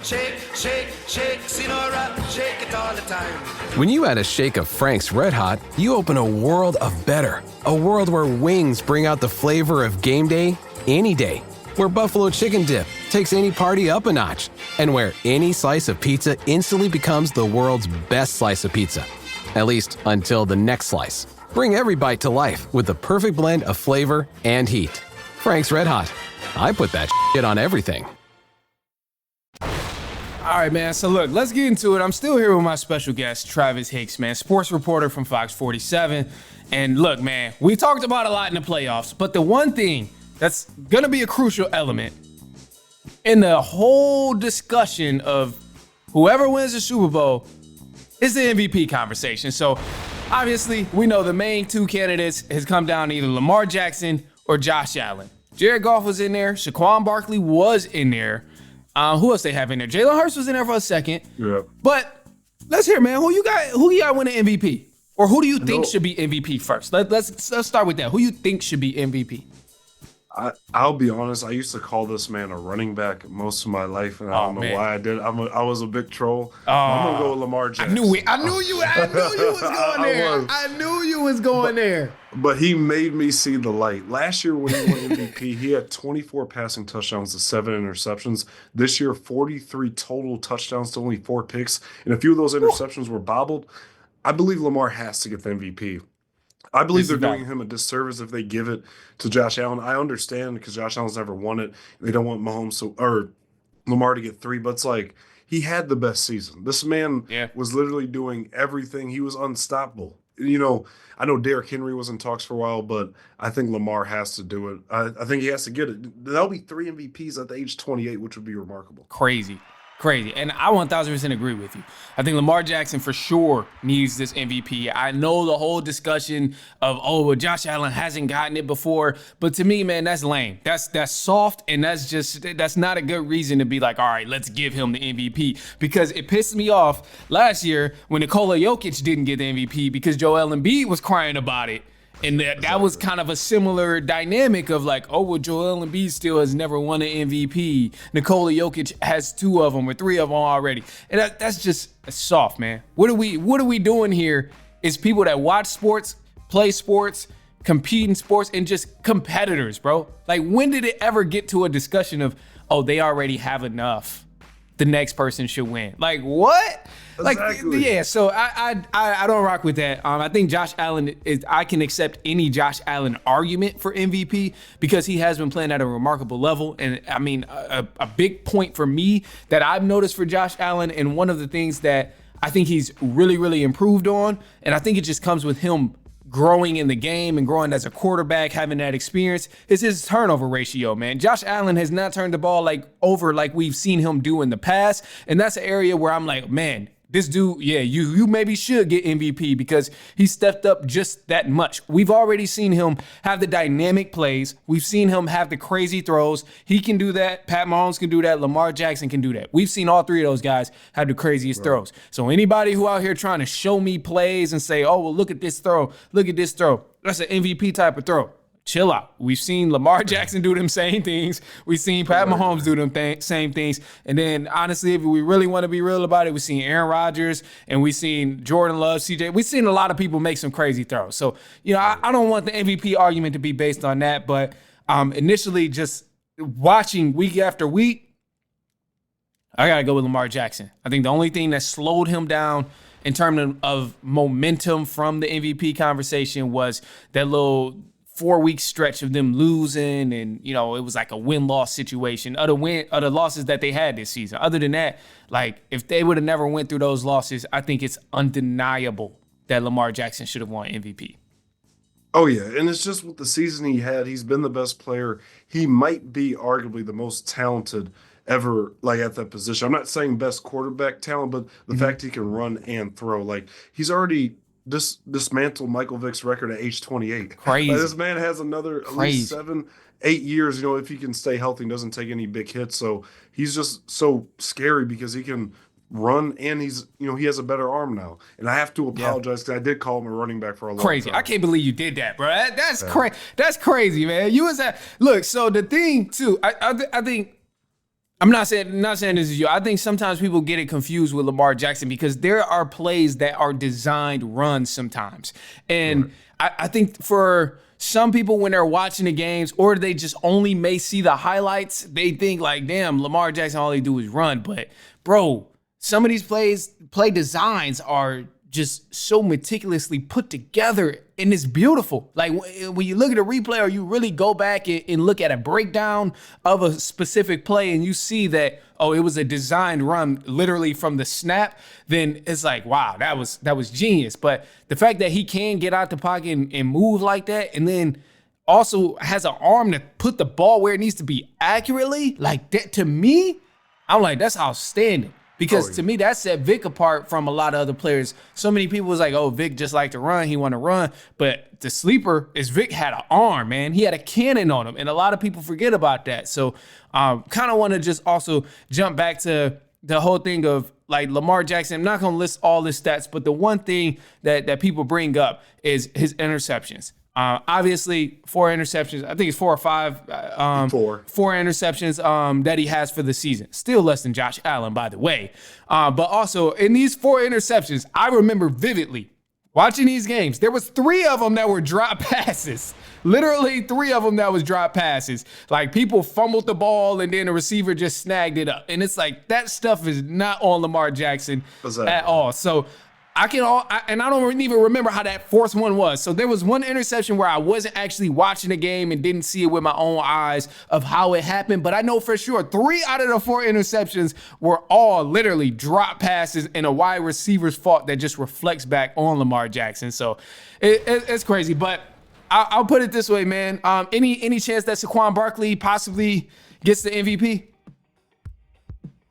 Shake, shake, shake, Sinora, shake it all the time. When you add a shake of Frank's Red Hot, you open a world of better. A world where wings bring out the flavor of game day any day. Where buffalo chicken dip takes any party up a notch. And where any slice of pizza instantly becomes the world's best slice of pizza. At least until the next slice. Bring every bite to life with the perfect blend of flavor and heat. Frank's Red Hot. I put that shit on everything. All right, man. So look, let's get into it. I'm still here with my special guest, Travis Hicks, man, sports reporter from Fox 47. And look, man, we talked about a lot in the playoffs, but the one thing that's gonna be a crucial element in the whole discussion of whoever wins the Super Bowl is the MVP conversation. So obviously, we know the main two candidates has come down to either Lamar Jackson or Josh Allen. Jared Goff was in there. Saquon Barkley was in there. Who else they have in there? Jalen Hurts was in there for a second. Yeah. But let's hear, man. Who you got winning MVP? Or who do you think should be MVP first? Let's start with that. Who you think should be MVP? I'll be honest. I used to call this man a running back most of my life, and I don't know why I did. I was a big troll. I'm gonna go with Lamar Jackson. I knew you was going there. I knew you was going there. But he made me see the light. Last year when he won MVP, he had 24 passing touchdowns to 7 interceptions. This year, 43 total touchdowns to only 4 picks, and a few of those interceptions were bobbled. I believe Lamar has to get the MVP. I believe they're doing him a disservice if they give it to Josh Allen. I understand because Josh Allen's never won it. They don't want Mahomes or Lamar to get 3, but it's like he had the best season. This man was literally doing everything. He was unstoppable. You know, I know Derrick Henry was in talks for a while, but I think Lamar has to do it. I think he has to get it. There'll be 3 MVPs at the age 28, which would be remarkable. Crazy. And I 1,000% agree with you. I think Lamar Jackson for sure needs this MVP. I know the whole discussion of, well, Josh Allen hasn't gotten it before. But to me, man, that's lame. That's soft, and that's not a good reason to be like, all right, let's give him the MVP. Because it pissed me off last year when Nikola Jokic didn't get the MVP because Joel Embiid was crying about it. And that was kind of a similar dynamic of like, oh, well, Joel Embiid still has never won an MVP. Nikola Jokic has 2 of them or 3 of them already. And that's just soft, man. What are we doing here is people that watch sports, play sports, compete in sports, and just competitors, bro. Like, when did it ever get to a discussion of, oh, they already have enough, the next person should win? Like, what? Exactly. Like, yeah, so I don't rock with that. I think Josh Allen I can accept any Josh Allen argument for MVP because he has been playing at a remarkable level. And I mean, a big point for me that I've noticed for Josh Allen, and one of the things that I think he's really, really improved on, and I think it just comes with him growing in the game and growing as a quarterback, having that experience, is his turnover ratio, man. Josh Allen has not turned the ball over like we've seen him do in the past. And that's an area where I'm like, man, this dude, you maybe should get MVP because he stepped up just that much. We've already seen him have the dynamic plays. We've seen him have the crazy throws. He can do that. Pat Mahomes can do that. Lamar Jackson can do that. We've seen all 3 of those guys have the craziest throws. So anybody who out here trying to show me plays and say, oh, well, look at this throw. That's an MVP type of throw. Chill out. We've seen Lamar Jackson do them same things. We've seen Pat Mahomes do them same things. And then, honestly, if we really want to be real about it, we've seen Aaron Rodgers and we've seen Jordan Love, CJ. We've seen a lot of people make some crazy throws. So, you know, I don't want the MVP argument to be based on that. But initially, just watching week after week, I got to go with Lamar Jackson. I think the only thing that slowed him down in terms of momentum from the MVP conversation was that little 4-week stretch of them losing, and you know, it was like a win-loss situation. Other losses that they had this season. Other than that, like if they would have never went through those losses, I think it's undeniable that Lamar Jackson should have won MVP. Oh yeah, and it's just with the season he had, he's been the best player. He might be arguably the most talented ever, like at that position. I'm not saying best quarterback talent, but the fact he can run and throw, like he's already dismantle Michael Vick's record at age 28. Crazy. Like, this man has another at least 7-8 years, you know, if he can stay healthy and doesn't take any big hits. So he's just so scary because he can run and he's, you know, he has a better arm now. And I have to apologize because I did call him a running back for a long time. I can't believe you did that, bro. That's crazy. That's crazy, man. You was at look. So the thing too, I think I'm not saying this is you. I think sometimes people get it confused with Lamar Jackson because there are plays that are designed runs sometimes. And I think for some people when they're watching the games or they just only may see the highlights, they think like, damn, Lamar Jackson, all they do is run. But bro, some of these play designs are just so meticulously put together and it's beautiful. Like when you look at a replay or you really go back and look at a breakdown of a specific play and you see that, oh, it was a designed run literally from the snap, then it's like, wow, that was genius. But the fact that he can get out the pocket and move like that and then also has an arm to put the ball where it needs to be accurately, like that, to me, I'm like, that's outstanding. Because to me, that set Vic apart from a lot of other players. So many people was like, oh, Vic just liked to run. He want to run. But the sleeper is Vic had an arm, man. He had a cannon on him. And a lot of people forget about that. So kind of want to just also jump back to the whole thing of like Lamar Jackson. I'm not going to list all his stats, but the one thing that people bring up is his interceptions. Obviously, 4 interceptions. I think it's 4 or 5. 4 interceptions that he has for the season. Still less than Josh Allen, by the way. But also, in these 4 interceptions, I remember vividly watching these games. There was 3 of them that were drop passes. Literally 3 of them that was drop passes. Like people fumbled the ball and then the receiver just snagged it up. And it's like that stuff is not on Lamar Jackson at all. So I don't even remember how that 4th one was. So there was one interception where I wasn't actually watching the game and didn't see it with my own eyes of how it happened. But I know for sure 3 out of the 4 interceptions were all literally drop passes and a wide receiver's fault that just reflects back on Lamar Jackson. So it's crazy. But I'll put it this way, man. Any chance that Saquon Barkley possibly gets the MVP?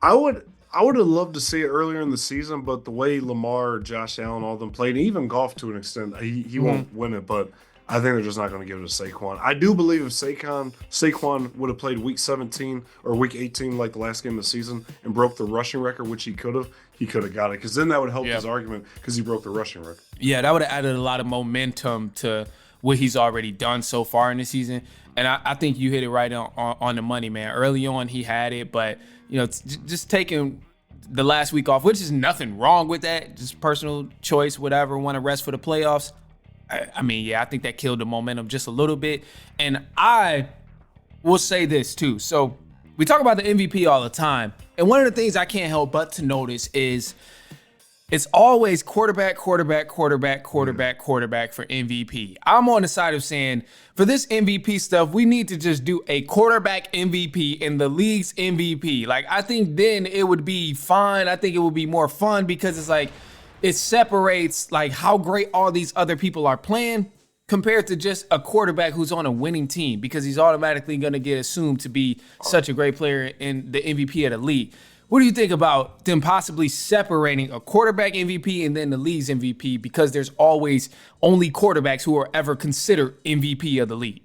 I would have loved to see it earlier in the season, but the way Lamar, Josh Allen, all of them played, and even Goff to an extent, he won't win it, but I think they're just not going to give it to Saquon. I do believe if Saquon would have played week 17 or week 18 like the last game of the season and broke the rushing record, which he could have got it, because then that would help his argument because he broke the rushing record. Yeah, that would have added a lot of momentum to what he's already done so far in the season. And I think you hit it right on the money, man. Early on, he had it, but just taking the last week off, which is nothing wrong with that, just personal choice, whatever, want to rest for the playoffs. I mean, I think that killed the momentum just a little bit. And I will say this too. So we talk about the MVP all the time. And one of the things I can't help but to notice is it's always quarterback for MVP. I'm on the side of saying for this MVP stuff, we need to just do a quarterback MVP and the league's MVP. Like, I think then it would be fine. I think it would be more fun because it's like it separates like how great all these other people are playing compared to just a quarterback who's on a winning team, because he's automatically going to get assumed to be such a great player in the MVP of the league. What do you think about them possibly separating a quarterback MVP and then the league's MVP, because there's always only quarterbacks who are ever considered MVP of the league?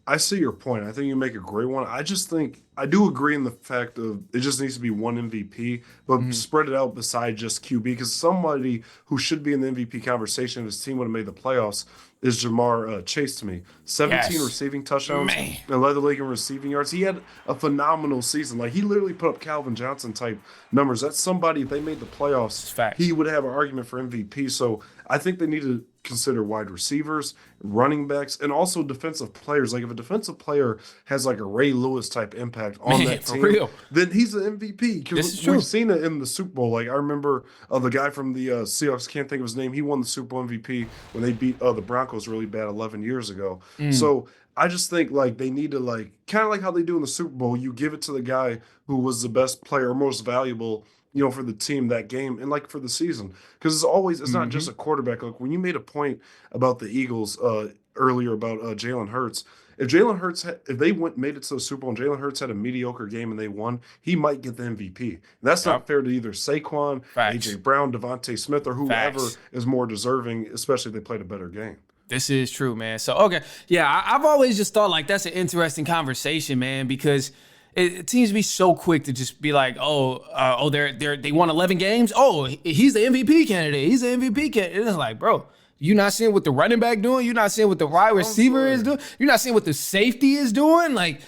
I see your point. I think you make a great one. I just think I do agree in the fact of it just needs to be one MVP, but spread it out beside just QB, because somebody who should be in the MVP conversation if his team would have made the playoffs is Jamar Chase to me. 17 receiving touchdowns and led the league in receiving yards. He had a phenomenal season. Like, he literally put up Calvin Johnson type numbers. That's somebody, if they made the playoffs, he would have an argument for MVP. So I think they need to consider wide receivers, running backs, and also defensive players. Like, if a defensive player has like a Ray Lewis type impact on that team, then he's an MVP. Because we've seen it in the Super Bowl. Like, I remember the guy from the Seahawks, can't think of his name. He won the Super Bowl MVP when they beat the Broncos really bad 11 years ago. So I just think like they need to, like, kind of like how they do in the Super Bowl, you give it to the guy who was the best player or most valuable, for the team that game and like for the season. Because it's not just a quarterback. Like, when you made a point about the Eagles earlier about Jalen Hurts, if Jalen Hurts made it to the Super Bowl and Jalen Hurts had a mediocre game and they won, he might get the MVP. And that's not fair to either Saquon, AJ Brown, Devontae Smith, or whoever is more deserving, especially if they played a better game. This is true, man. So, okay. Yeah, I've always just thought like that's an interesting conversation, man, because it seems to be so quick to just be like, they won 11 games. Oh, he's the MVP candidate. He's the MVP candidate. It's like, bro, you not seeing what the running back doing? You're not seeing what the wide receiver is doing? You're not seeing what the safety is doing? Like,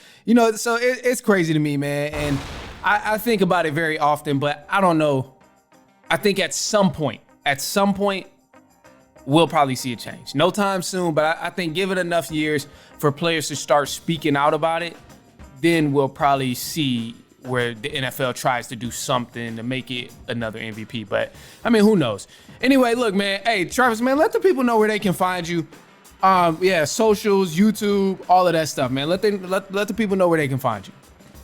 so it's crazy to me, man. And I think about it very often, but I don't know. I think at some point, we'll probably see a change. No time soon, but I think give it enough years for players to start speaking out about it, then we'll probably see where the NFL tries to do something to make it another MVP. But, I mean, who knows? Anyway, look, man. Hey, Travis, man, let the people know where they can find you. Socials, YouTube, all of that stuff, man. Let the people know where they can find you.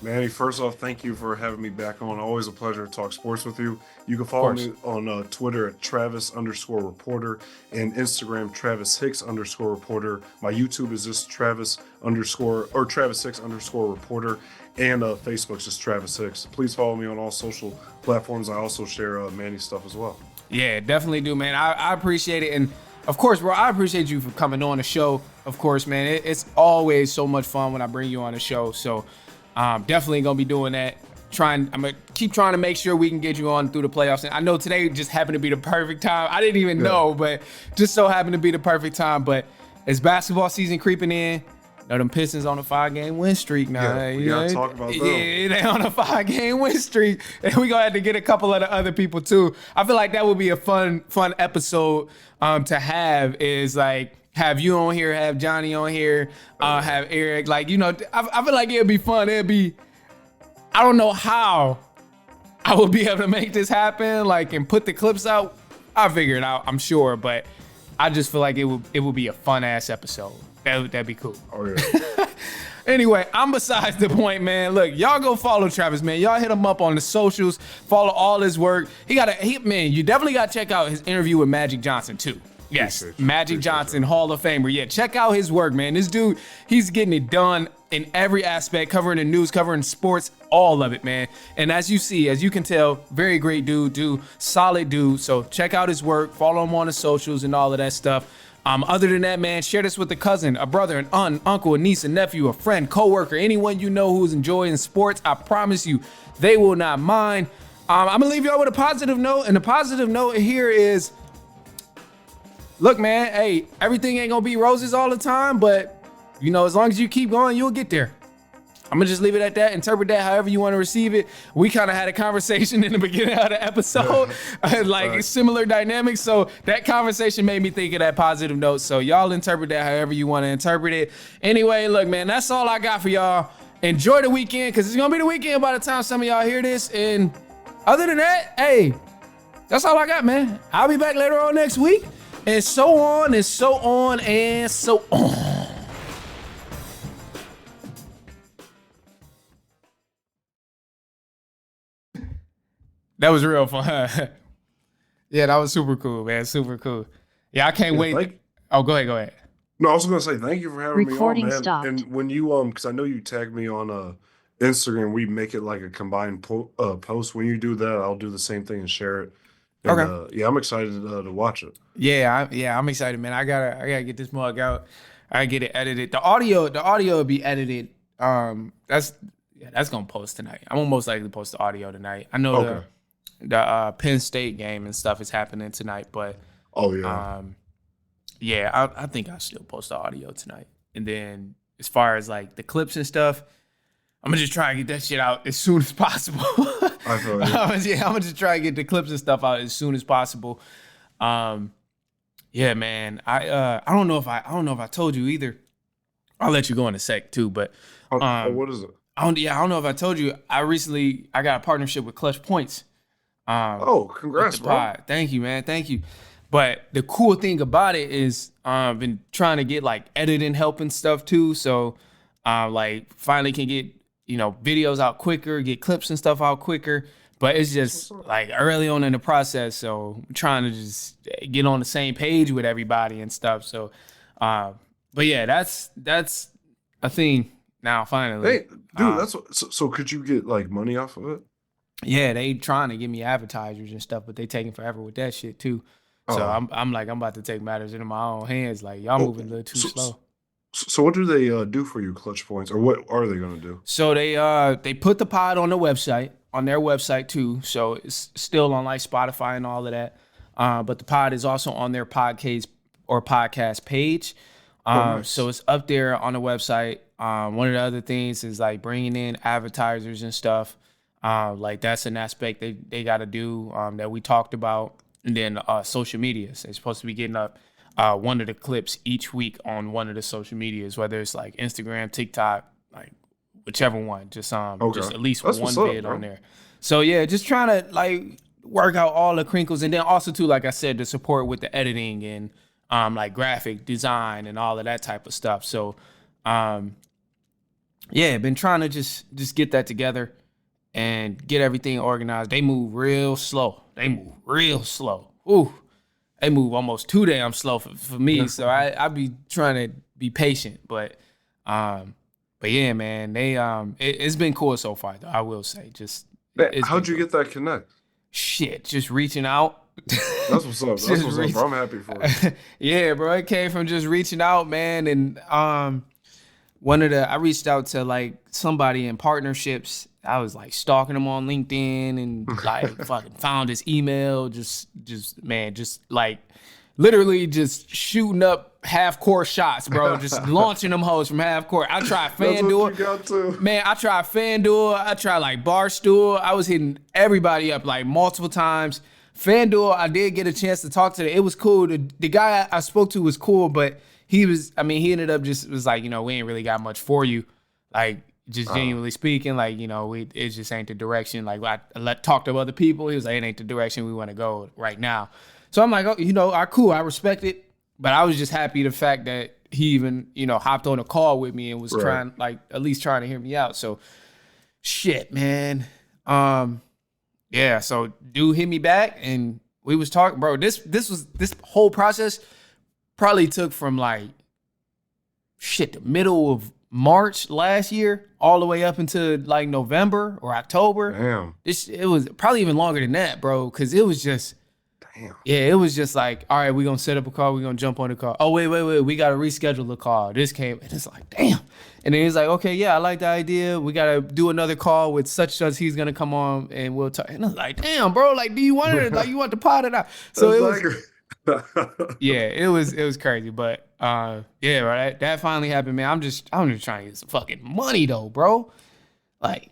Manny, first off, thank you for having me back on. Always a pleasure to talk sports with you. You can follow me on Twitter at Travis_reporter and Instagram Travis Hicks_reporter. My YouTube is just Travis Hicks_reporter, and Facebook's just Travis Hicks. Please follow me on all social platforms. I also share Manny stuff as well. Yeah, definitely do, man. I appreciate it. And of course, bro, I appreciate you for coming on the show. Of course, man, it's always so much fun when I bring you on the show. So definitely gonna be doing that. I'm gonna keep trying to make sure we can get you on through the playoffs. And I know today just happened to be the perfect time. I didn't even know, but just so happened to be the perfect time. But as basketball season creeping in, them Pistons on a 5-game win streak now. Yeah, we gotta talk about them. Yeah, they on a 5-game win streak, and we gonna have to get a couple of the other people too. I feel like that would be a fun episode to have. Is like have you on here, have Johnny on here, have Eric. Like, I feel like it'd be fun. I don't know how I would be able to make this happen, like, and put the clips out. I'll figure it out, I'm sure, but I just feel like it would be a fun ass episode. That'd be cool. Oh yeah. Anyway, I'm besides the point, man. Look, y'all go follow Travis, man. Y'all hit him up on the socials. Follow all his work. Man, you definitely got to check out his interview with Magic Johnson too. Yes, Magic Johnson, Hall of Famer. Yeah, check out his work, man. This dude, he's getting it done in every aspect, covering the news, covering sports, all of it, man. And as you can tell, very great dude, solid dude. So check out his work, follow him on the socials and all of that stuff. Other than that, man, share this with a cousin, a brother, an aunt, uncle, a niece, a nephew, a friend, coworker, anyone you know who's enjoying sports. I promise you, they will not mind. I'm gonna leave y'all with a positive note, and the positive note here is, look, man, hey, everything ain't gonna be roses all the time, but as long as you keep going, you'll get there. I'm gonna just leave it at that. Interpret that however you want to receive it. We kind of had a conversation in the beginning of the episode, similar dynamics. So that conversation made me think of that positive note. So y'all interpret that however you want to interpret it. Anyway, look, man, that's all I got for y'all. Enjoy the weekend, because it's gonna be the weekend by the time some of y'all hear this. And other than that, hey, that's all I got, man. I'll be back later on next week. And so on and so on and so on. That was real fun. Yeah, that was super cool, man. Super cool. Yeah, I can't wait. Oh, go ahead. No, I was going to say thank you for having Recording me on, man. stopped. And when you because I know you tagged me on Instagram, we make it like a combined post. When you do that, I'll do the same thing and share it. And, Okay. I'm excited to watch it. Yeah, I'm excited, man. I gotta get this mug out. I get it edited. The audio will be edited. That's gonna post tonight. I'm gonna most likely post the audio tonight. I know the Penn State game and stuff is happening tonight, but I think I'll still post the audio tonight. And then as far as like the clips and stuff, I'm gonna just try and get that shit out as soon as possible. I feel you. I'm gonna just try and get the clips and stuff out as soon as possible. Yeah, man. I don't know if I told you either. I'll let you go in a sec too, but what is it? I don't know if I told you. I got a partnership with Clutch Points. Congrats, bro. Thank you, man. Thank you. But the cool thing about it is I've been trying to get like editing help and stuff too. So like finally can get, videos out quicker, get clips and stuff out quicker. But it's just like early on in the process. So I'm trying to just get on the same page with everybody and stuff. So, but yeah, that's a thing now finally. Hey, dude, so could you get like money off of it? Yeah, they trying to give me advertisers and stuff, but they taking forever with that shit too. So I'm about to take matters into my own hands. Like y'all moving a little too slow. So what do they do for you, Clutch Points, or what are they gonna do? So they put the pod on their website too. So it's still on like Spotify and all of that. But the pod is also on their podcast page. Nice. So it's up there on the website. One of the other things is like bringing in advertisers and stuff. Like that's an aspect they got to do that we talked about. And then social medias. They're supposed to be getting up one of the clips each week on one of the social medias, whether it's like Instagram, TikTok, like whichever one. Just at least That's one what's up, vid bro. on there. So yeah, just trying to like work out all the crinkles, and then also too, like I said, the support with the editing and like graphic design and all of that type of stuff. So yeah, been trying to just get that together and get everything organized. They move real slow. Ooh, they move almost too damn slow for me. So I be trying to be patient, but yeah, man, it's been cool so far though. I will say, Man, how'd you get that connect? Shit, just reaching out. That's what's up. That's what's up, bro. I'm happy for you. Yeah, bro. It came from just reaching out, man, and I reached out to like somebody in partnerships. I was like stalking him on LinkedIn and like fucking found his email. Just like literally just shooting up half court shots, bro. Just launching them hoes from half court. I tried FanDuel. Man, I tried FanDuel. I tried like Barstool. I was hitting everybody up like multiple times. FanDuel, I did get a chance to talk to them. It was cool. The guy I spoke to was cool, but he ended up was like, we ain't really got much for you. Like, just genuinely speaking, like, it just ain't the direction. Like, I talked to other people. He was like, it ain't the direction we want to go right now. So I'm like, oh, cool. I respect it. But I was just happy the fact that he even, hopped on a call with me and was trying to hear me out. So shit, man. Yeah. So dude hit me back and we was talking, bro. This whole process probably took from like the middle of March last year all the way up into like November or October. Damn. It was probably even longer than that, bro, because it was just it was just like, all right, we're gonna set up a call, we're gonna jump on the call. Oh, wait, we gotta reschedule the call. This came and it's like, damn. And then he's like, okay, yeah, I like the idea. We gotta do another call with such. He's gonna come on and we'll talk. And I was like, damn, bro, like, do you want it? Like, you want to pot it out? So it was yeah, it was crazy. But yeah, right. That finally happened, man. I'm just trying to get some fucking money though, bro. Like,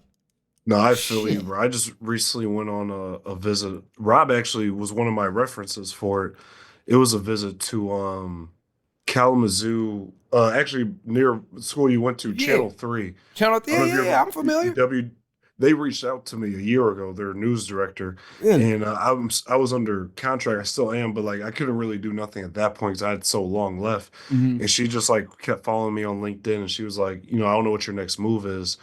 no, I feel you, bro. I just recently went on a visit. Rob actually was one of my references for it. It was a visit to Kalamazoo, actually near the school you went to, Channel 3. Channel 3, yeah, I'm familiar. They reached out to me a year ago, their news director, and I was under contract. I still am, but like I couldn't really do nothing at that point because I had so long left. Mm-hmm. And she just like kept following me on LinkedIn, and she was like, I don't know what your next move is,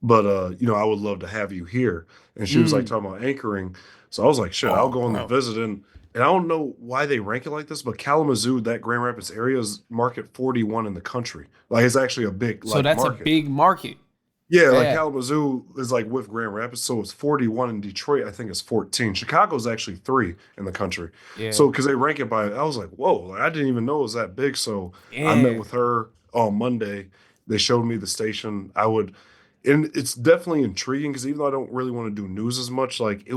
but I would love to have you here. And she was like talking about anchoring. So I was like, shit, I'll go on the visit. And I don't know why they rank it like this, but Kalamazoo, that Grand Rapids area, is market 41 in the country. Like, it's actually a big so that's market. A big market. Yeah, like Kalamazoo is like with Grand Rapids, so it's 41 in Detroit. I think it's 14. Chicago's actually 3 in the country. Yeah. So because they rank it by, I was like, whoa, like, I didn't even know it was that big. So I met with her on Monday. They showed me the station. And it's definitely intriguing because even though I don't really want to do news as much, like I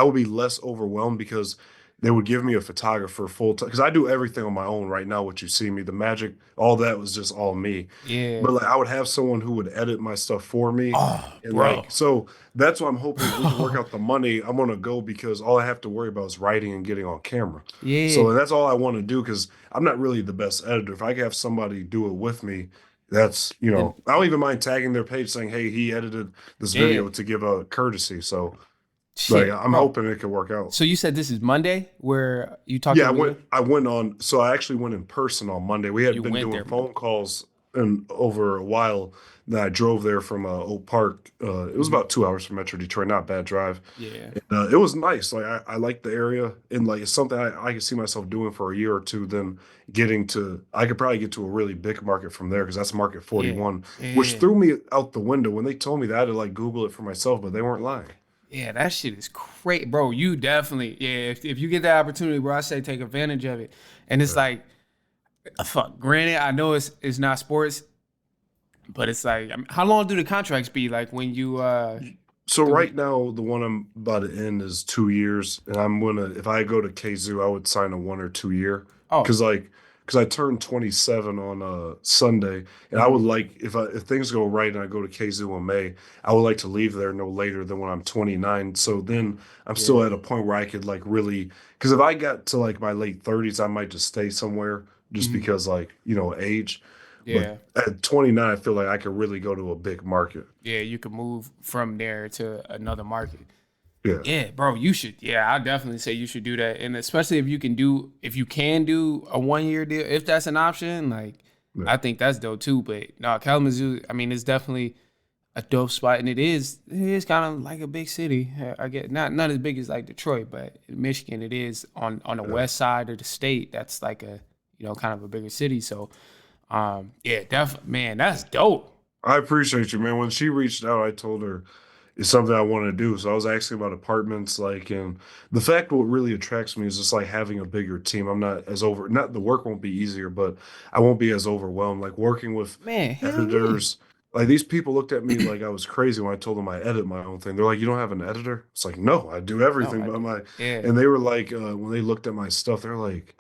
would be less overwhelmed because they would give me a photographer full time because I do everything on my own right now. What you see me, the magic, all that was just all me. Yeah. But like I would have someone who would edit my stuff for me. Oh, and bro. like so that's why I'm hoping we can work out the money. I'm gonna go because all I have to worry about is writing and getting on camera. Yeah. So that's all I want to do because I'm not really the best editor. If I could have somebody do it with me. That's, I don't even mind tagging their page saying, hey, he edited this video to give a courtesy. So like, I'm hoping it can work out. So you said this is Monday where you talked I actually went in person on Monday. We had been doing phone calls over a while. Then I drove there from Oak Park. It was about 2 hours from Metro Detroit. Not a bad drive. Yeah. And, it was nice. Like I like the area, and like it's something I could see myself doing for a year or two. Then I could probably get to a really big market from there because that's market 41, which threw me out the window when they told me that. I had to like Google it for myself, but they weren't lying. Yeah, that shit is crazy, bro. You definitely, if you get that opportunity, bro, I say take advantage of it. And it's like, fuck. Granted, I know it's not sports. But it's like, how long do the contracts be? Like when you So right now, the one I'm about to end is 2 years, and if I go to KZoo, I would sign a 1 or 2 year. Oh, because like because I turned 27 on Sunday, and I would like if things go right and I go to KZoo in May, I would like to leave there no later than when I'm 29. So then I'm still Yeah. at a point where I could like really, because if I got to like my late 30s, I might just stay somewhere just Mhm. because like age. But Yeah. at 29, I feel like I could really go to a big market. Yeah, you could move from there to another market. Yeah. Yeah, bro, you should. Yeah, I definitely say you should do that, and especially if you can do a 1 year deal, if that's an option. Like, Yeah. I think that's dope too. But no, Kalamazoo, I mean, it's definitely a dope spot, and it is kind of like a big city. I get not as big as like Detroit, but in Michigan, it is on the west side of the state. That's like a kind of a bigger city. So, yeah, definitely, man, that's dope. I appreciate you, man. When she reached out, I told her it's something I want to do. So I was asking about apartments, like, and the fact what really attracts me is just like having a bigger team. I'm not as not the work won't be easier, but I won't be as overwhelmed. Like working with Man, hell yeah. editors, like these people looked at me like I was crazy when I told them I edit my own thing. They're like, "You don't have an editor?" It's like, "No, I do No, everything I but do. my." Yeah, And they were like, when they looked at my stuff, they're like,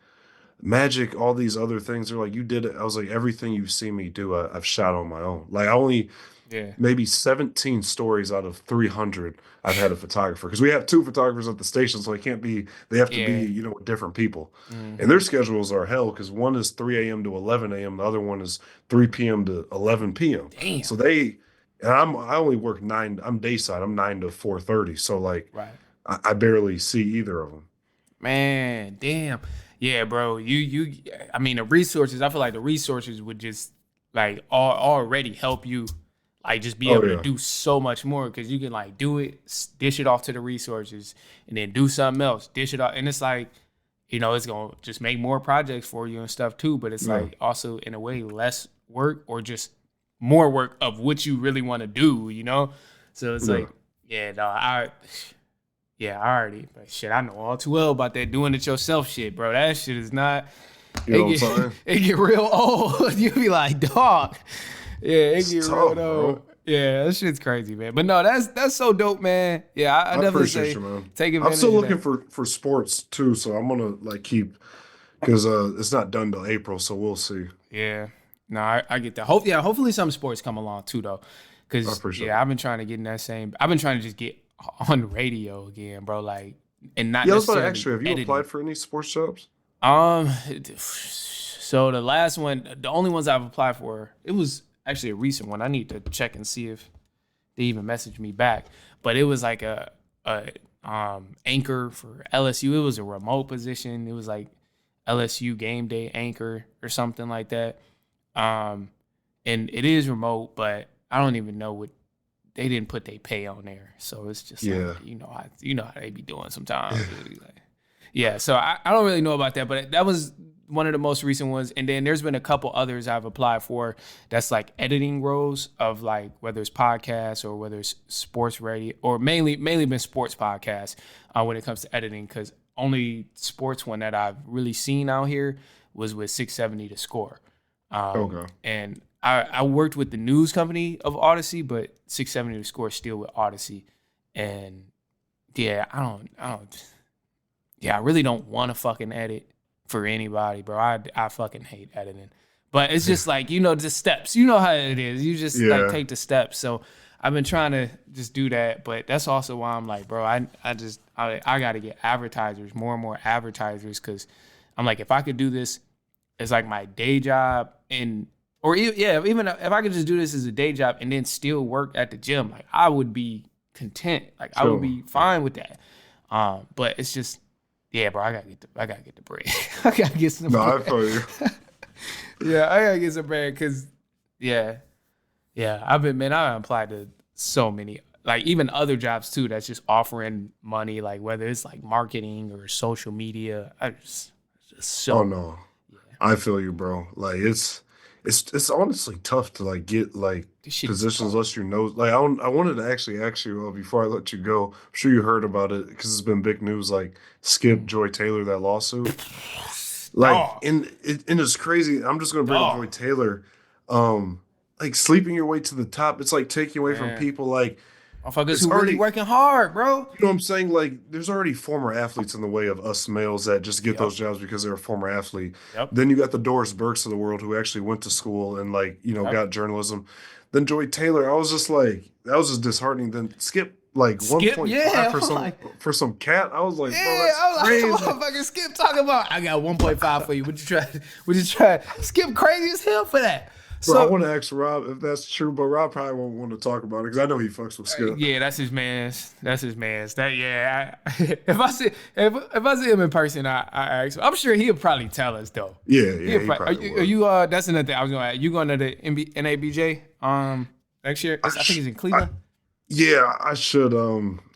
Magic, all these other things. They're like, "You did it." I was like, "Everything you've seen me do, I've shot on my own." Like I only yeah, maybe 17 stories out of 300 I've had a photographer because we have two photographers at the station, so they have to be, yeah. with different people. And their Hmm. schedules are hell because one is 3 a.m. to 11 a.m., the other one is 3 p.m. to 11 p.m. Damn. So and I only work I'm day side, I'm 9 to 4:30. So like Right. I barely see either of them. Man, damn. Yeah, bro. I mean the resources, I feel like the resources would just like already help you like just be Oh able to yeah. do so much more because you can like do it, dish it off to the resources, and then do something else, dish it off. And it's like, it's gonna just make more projects for you and stuff too. But it's Yeah. like also in a way less work or just more work of what you really want to do. So it's Yeah. like, yeah, no, yeah, I already, but shit, I know all too well about that doing it yourself shit, bro. That shit is not. You know It what I'm get saying? it get real old. You be like, dog. Yeah, it It's get real tough, old. bro. Yeah, that shit's crazy, man. But no, that's so dope, man. Yeah, I I definitely appreciate say you, man. take I'm still advantage of looking that. for sports too, so I'm gonna like keep because it's not done till April, so we'll see. Yeah, no, I get that. Hopefully some sports come along too, though. I Cause appreciate yeah, it. I've been trying to get in that same. I've been trying to just get on the radio again, bro. Like, and not Yeah, I was about to ask necessarily you, have you editing. applied for any sports jobs? Um, so the last one, the only ones I've applied for, it was actually a recent one. I need to check and see if they even messaged me back. But it was like a anchor for LSU. It was a remote position. It was like LSU game day anchor or something like that. Um, and it is remote, but I don't even know what they didn't put they pay on there. So it's just like Yeah. you know how they be doing sometimes. It be like, yeah, so I don't really know about that, but that was one of the most recent ones. And then there's been a couple others I've applied for that's like editing roles of like whether it's podcasts or whether it's sports radio or mainly been sports podcasts when it comes to editing because only sports one that I've really seen out here was with 670 to score. Okay. And I worked with the news company of Odyssey, but 670 to score is still with Odyssey. And yeah, I really don't want to fucking edit for anybody, bro. I fucking hate editing. But it's just like, the steps. You know how it is. You just like Yeah. take the steps. So I've been trying to just do that, but that's also why I'm like, bro, I got to get advertisers, more and more advertisers cuz I'm like if I could do this as like my day job even if I could just do this as a day job and then still work at the gym, like I would be content. Like I would Sure. be fine with that. But it's just yeah, bro, I gotta get the bread. I gotta get some No, I bread. feel you. Yeah, I gotta get some bread because yeah, I applied to so many, like even other jobs too. That's just offering money, like whether it's like marketing or social media. It's just so Oh no. I feel you, bro. Like it's honestly tough to like get like this shit is positions tough. unless you know. Like I wanted to actually ask you before I let you go. I'm sure you heard about it because it's been big news. Like Skip Joy Taylor, that lawsuit. Like Dog, and it's crazy. I'm just gonna bring up dog, Joy Taylor. Like sleeping your way to the top. It's like taking away from man. people. Like Motherfuckers who really working hard, bro. You know what I'm saying? Like, there's already former athletes in the way of us males that just get those jobs because they're a former athlete. Yep. Then you got the Doris Burks of the world who actually went to school and, like, you know, got journalism. Then Joy Taylor, I was just like, that was just disheartening. Then Skip, like, 1.5 for some cat. I was like, bro, that's crazy. Like, motherfucker, Skip talking about, I got 1.5 for you. Would you try? Skip crazy as hell for that. Bro, I want to ask Rob if that's true, but Rob probably won't want to talk about it because I know he fucks with Skip. Yeah, that's his man's. If I see him in person, I ask him. I'm sure he'll probably tell us though. Yeah, he probably are you that's another thing I was gonna ask. You going to the NABJ next year? I think he's in Cleveland. I should.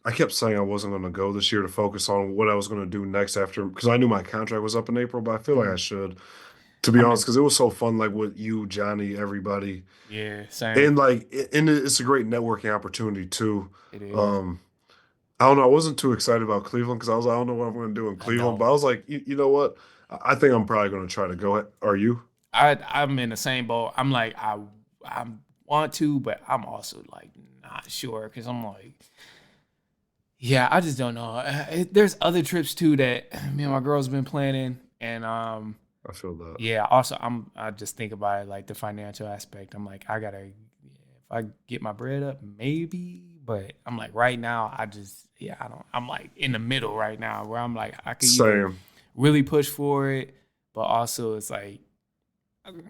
I kept saying I wasn't going to go this year to focus on what I was going to do next after because I knew my contract was up in April, but I feel like I should. To be honest, because it was so fun, like with you, Johnny, everybody. Yeah, same. And like, it's a great networking opportunity too. It is. I don't know. I wasn't too excited about Cleveland because I was like, I don't know what I'm going to do in Cleveland. But I was like, you know what? I think I'm probably going to try to go. Are you? I'm in the same boat. I'm like, I want to, but I'm also like not sure because I'm like, yeah, I just don't know. There's other trips too that me and my girl's been planning, and I feel that. Yeah. Also, I just think about it like the financial aspect. I'm like, if I get my bread up, maybe. But I'm like, right now, I'm like in the middle right now where I'm like, I could either really push for it, but also it's like,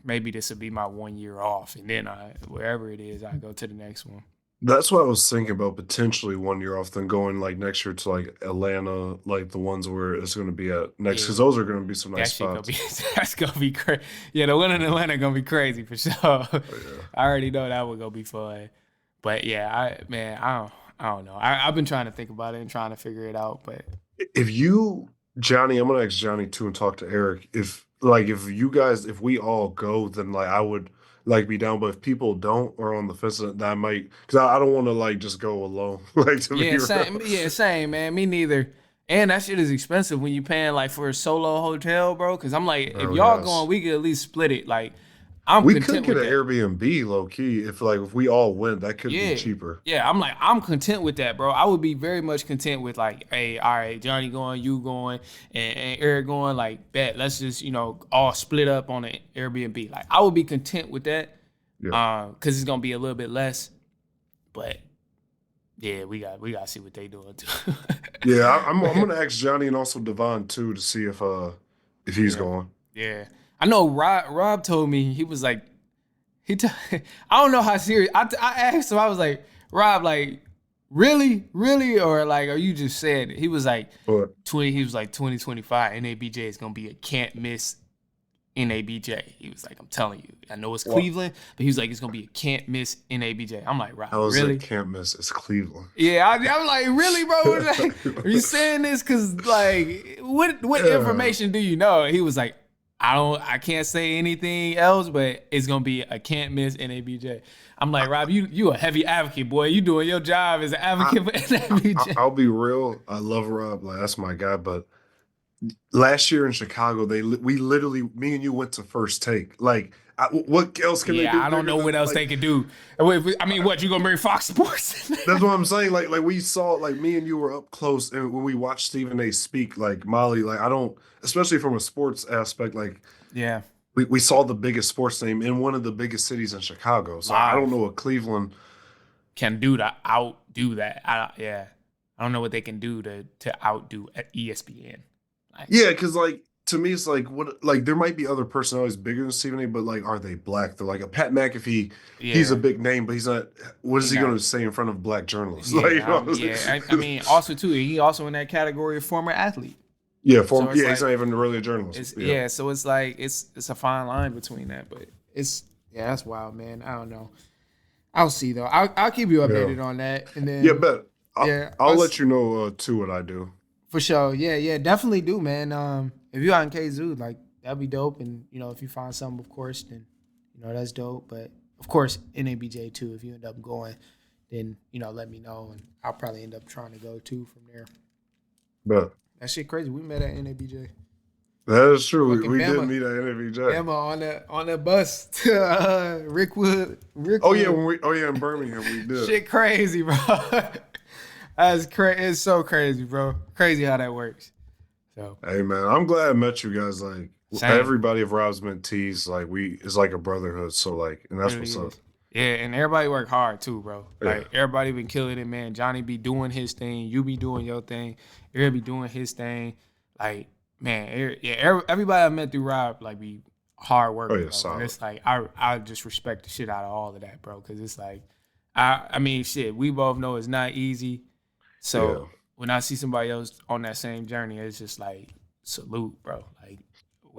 maybe this will be my 1 year off. And then wherever it is, I go to the next one. That's what I was thinking about potentially 1 year off, then going like next year to like Atlanta, like the ones where it's going to be at next, because those are going to be some nice spots. That's going to be crazy. Yeah, the one in Atlanta going to be crazy for sure. Oh, yeah. I already know that one going to be fun. But yeah, I don't know. I've been trying to think about it and trying to figure it out. But if you, Johnny, I'm going to ask Johnny too and talk to Eric. If we all go, then like I would like be down, but if people don't or on the fence, then I might, because I don't want to like just go alone. Like same, man. Me neither. And that shit is expensive when you paying like for a solo hotel, bro. Because I'm like, if y'all going, we could at least split it. Like, we could get an Airbnb low key if we all went. That could be cheaper. Yeah, I'm content with that, bro. I would be very much content with like, hey, all right, Johnny going, you going, and Eric going. Like, bet, let's just all split up on an Airbnb. Like, I would be content with that, because it's gonna be a little bit less. But yeah, we got to see what they doing too. Yeah, I'm gonna ask Johnny and also Devon too to see if he's going. Yeah. I know Rob told me, he was like, I don't know how serious. I asked him, I was like, Rob, like, really? Or like, are you just saying it? He was like, 2025 NABJ is going to be a can't miss NABJ. He was like, I'm telling you. I know it's Cleveland, but he was like, it's going to be a can't miss NABJ. I'm like, Rob, really? Like, can't miss, it's Cleveland. Yeah, I'm like, really, bro? Like, are you saying this? Because, like, what information do you know? He was like, I can't say anything else, but it's gonna be a can't miss NABJ. I'm like, Rob, you a heavy advocate, boy. You doing your job as an advocate for NABJ. I'll be real. I love Rob. Like, that's my guy. But last year in Chicago, me and you went to First Take. Like, what else can they do? Yeah, I don't know what else they could do. I mean, what, you gonna bring Fox Sports? That's what I'm saying. Like we saw, like me and you were up close, and when we watched Stephen A. speak, like Molly, like I don't, especially from a sports aspect, like we saw the biggest sports name in one of the biggest cities in Chicago. So I don't know what Cleveland can do to outdo that. I don't know what they can do to outdo ESPN. Because like, to me, it's like, what? Like, there might be other personalities bigger than Stephen A., but like, are they black? They're like a Pat McAfee. Yeah. He's a big name, but he's not. What is he going to say in front of black journalists? Yeah, I mean, also too, he also in that category of former athlete. Yeah, he's not even really a journalist. So it's like it's a fine line between that, but that's wild, man. I don't know. I'll see though. I'll keep you updated on that, and then I'll let you know too what I do. For sure. Yeah, definitely do, man. If you're out in KZoo, like, that'd be dope. And, if you find something, of course, then, that's dope. But, of course, NABJ, too. If you end up going, then, let me know. And I'll probably end up trying to go, too, from there. But that shit crazy. We met at NABJ. That is true. Fucking We did Bama. meet at NFBJ. Bama on that bus to Rickwood. In Birmingham we did. Shit crazy, bro. That's crazy. It's so crazy, bro. Crazy how that works. So Hey man, I'm glad I met you guys. Like Same. everybody of Rob's mentees, like it's like a brotherhood. So like, and that's Really what's up. is. Yeah, and everybody work hard too, bro. Like Yeah. everybody been killing it, man. Johnny be doing his thing. You be doing your thing. Eric be doing his thing. Like, man, everybody I met through Rob, like, be hard work. Oh, yeah, bro. solid. And it's like I just respect the shit out of all of that, bro. Cause it's like I mean, shit, we both know it's not easy. So Yeah. when I see somebody else on that same journey, it's just like salute, bro. Like,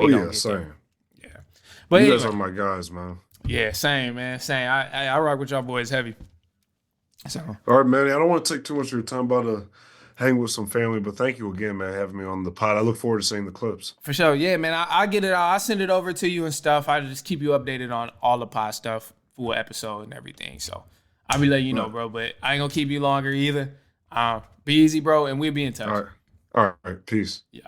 Oh gonna yeah, get same. there. Yeah. But You anyway, guys are my guys, man. yeah, same, man, same. I rock with y'all boys heavy. So All right, Manny. I don't want to take too much of your time. About to hang with some family, but thank you again, man, having me on the pod. I look forward to seeing the clips. for sure, yeah, man. I get it. I send it over to you and stuff. I just keep you updated on all the pod stuff, full episode and everything. So I'll be letting you know, bro. But I ain't gonna keep you longer either. Be easy, bro, and we'll be in touch. All right. All right. Peace. Yeah.